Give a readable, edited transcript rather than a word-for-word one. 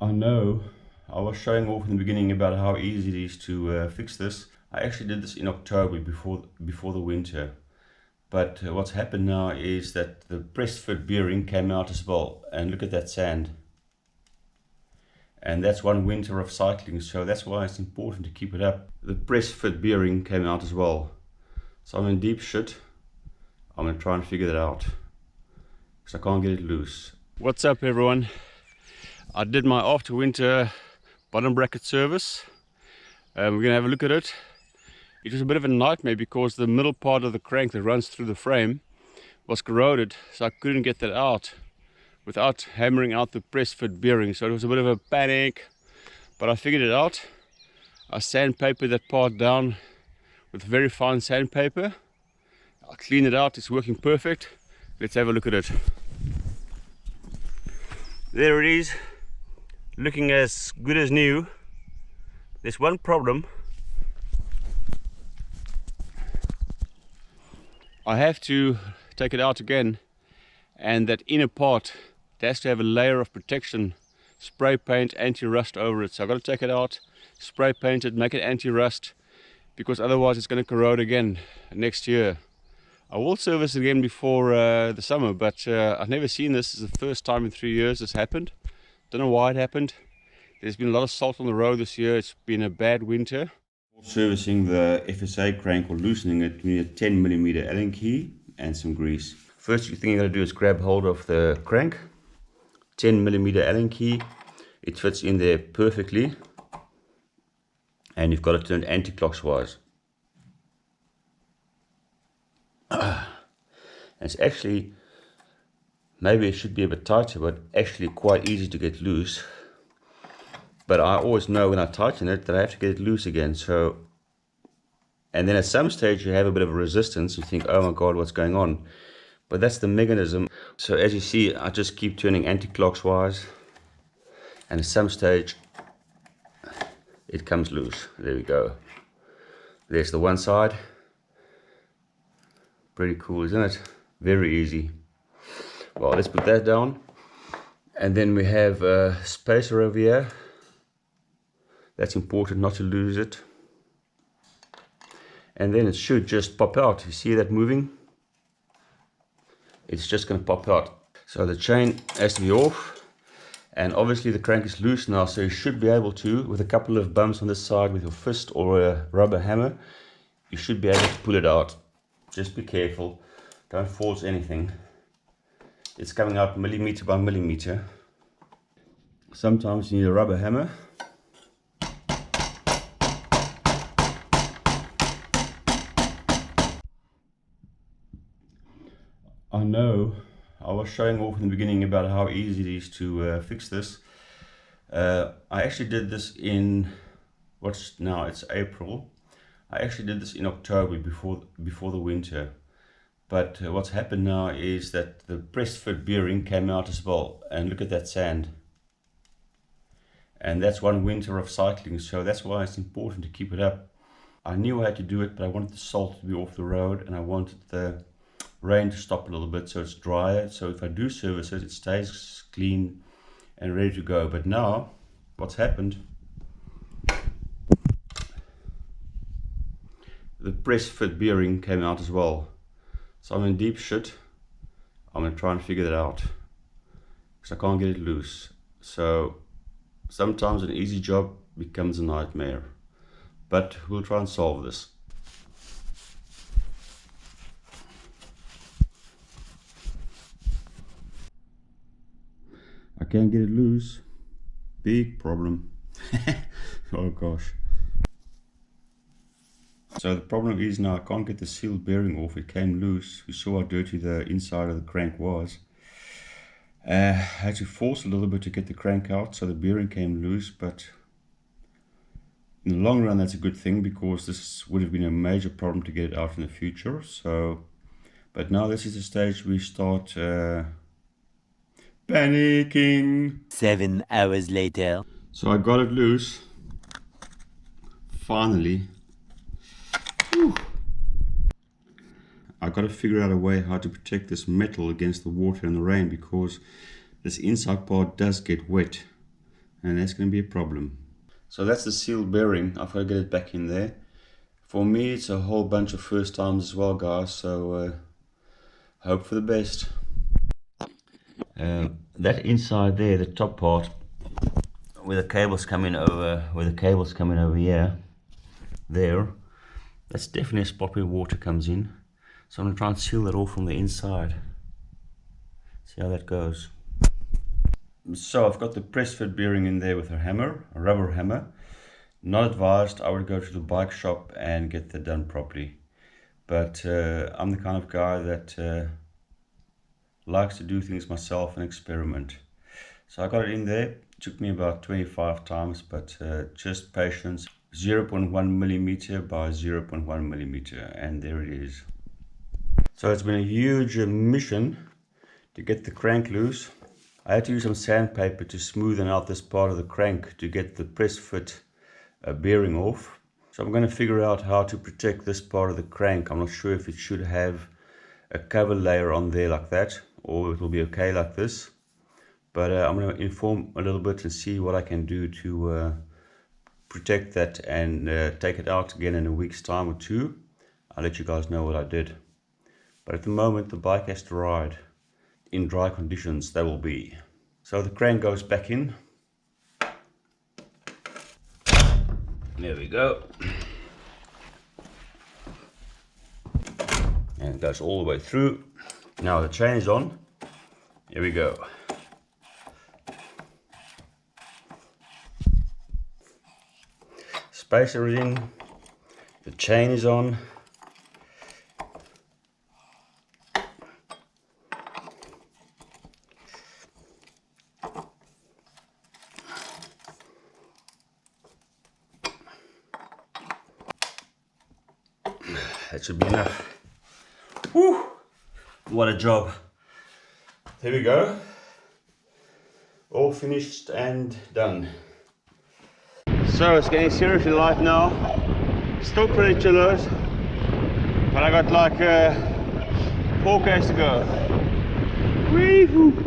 I know I was showing off in the beginning about how easy it is to fix this. I actually did this in October before the winter. But what's happened now is that the pressed fit bearing came out as well. And look at that sand. And that's one winter of cycling, so that's why it's important to keep it up. The pressed fit bearing came out as well. So I'm in deep shit. I'm going to try and figure that out, because I can't get it loose. What's up everyone? I did my after winter bottom bracket service. We're going to have a look at it. It was a bit of a nightmare because the middle part of the crank that runs through the frame was corroded, so I couldn't get that out without hammering out the press fit bearing. So it was a bit of a panic, but I figured it out. I sandpapered that part down with very fine sandpaper. I cleaned it out, it's working perfect. Let's have a look at it. There it is, looking as good as new. There's one problem. I have to take it out again, and that inner part, it has to have a layer of protection, spray paint, anti-rust over it. So I've got to take it out, spray paint it, make it anti-rust, because otherwise it's going to corrode again next year. I will service it again before the summer, but I've never seen this. This is the first time in 3 years this happened. Don't know why it happened. There's been a lot of salt on the road this year. It's been a bad winter. Servicing the FSA crank or loosening it, we need a 10mm Allen key and some grease. First thing you got to do is grab hold of the crank. 10mm Allen key. It fits in there perfectly. And you've got to turn it anti-clockwise. It's actually, maybe it should be a bit tighter, but actually quite easy to get loose. But I always know when I tighten it that I have to get it loose again. So, and then at some stage you have a bit of a resistance. You think, oh my god, what's going on? But that's the mechanism. So as you see, I just keep turning anti-clockwise, and at some stage it comes loose. There we go. There's the one side. Pretty cool, isn't it? Very easy. Well, let's put that down. And then we have a spacer over here. That's important not to lose it. And then it should just pop out. You see that moving? It's just going to pop out. So the chain has to be off. And obviously the crank is loose now, so you should be able to, with a couple of bumps on this side with your fist or a rubber hammer, you should be able to pull it out. Just be careful, don't force anything. It's coming out millimeter by millimeter. Sometimes you need a rubber hammer. I know I was showing off in the beginning about how easy it is to fix this. I actually did this in, it's April. I actually did this in October before the winter. But what's happened now is that the pressed fit bearing came out as well. And look at that sand. And that's one winter of cycling, so that's why it's important to keep it up. I knew I had to do it, but I wanted the salt to be off the road, and I wanted the rain to stop a little bit so it's drier. So if I do service it, it stays clean and ready to go. But now, what's happened? The press fit bearing came out as well. So I'm in deep shit. I'm going to try and figure that out, because I can't get it loose. So sometimes an easy job becomes a nightmare. But we'll try and solve this. I can't get it loose. Big problem. Oh gosh. So the problem is now I can't get the sealed bearing off. It came loose. We saw how dirty the inside of the crank was. I had to force a little bit to get the crank out, so the bearing came loose, but in the long run that's a good thing, because this would have been a major problem to get it out in the future. So, but now this is the stage we start panicking. 7 hours later. So I got it loose. Finally. Whew. I got to figure out a way how to protect this metal against the water and the rain, because this inside part does get wet. and that's going to be a problem. So that's the sealed bearing. I've got to get it back in there. For me, it's a whole bunch of first times as well, guys, so hope for the best. That inside there, the top part, where the cables come in over, here, there, that's definitely a spot where water comes in. So I'm going to try and seal that off from the inside. See how that goes. So I've got the press fit bearing in there with a hammer, a rubber hammer. Not advised. I would go to the bike shop and get that done properly. But I'm the kind of guy that likes to do things myself and experiment. So I got it in there. It took me about 25 times, but just patience. 0.1 millimeter by 0.1 millimeter, and there it is. So it's been a huge mission to get the crank loose. I had to use some sandpaper to smoothen out this part of the crank to get the press fit bearing off. So I'm going to figure out how to protect this part of the crank. I'm not sure if it should have a cover layer on there like that, or it will be okay like this. But I'm going to inform a little bit and see what I can do to protect that and take it out again in a week's time or two. I'll let you guys know what I did. But at the moment the bike has to ride in dry conditions. They will be. So the crank goes back in. There we go. And it goes all the way through. Now the chain is on. Here we go. Spacer is in. The chain is on. That should be enough. Whew. What a job. There we go. All finished and done. So it's getting seriously light now. Still pretty chillers, but I got like 4 k's to go. Wee-hoo.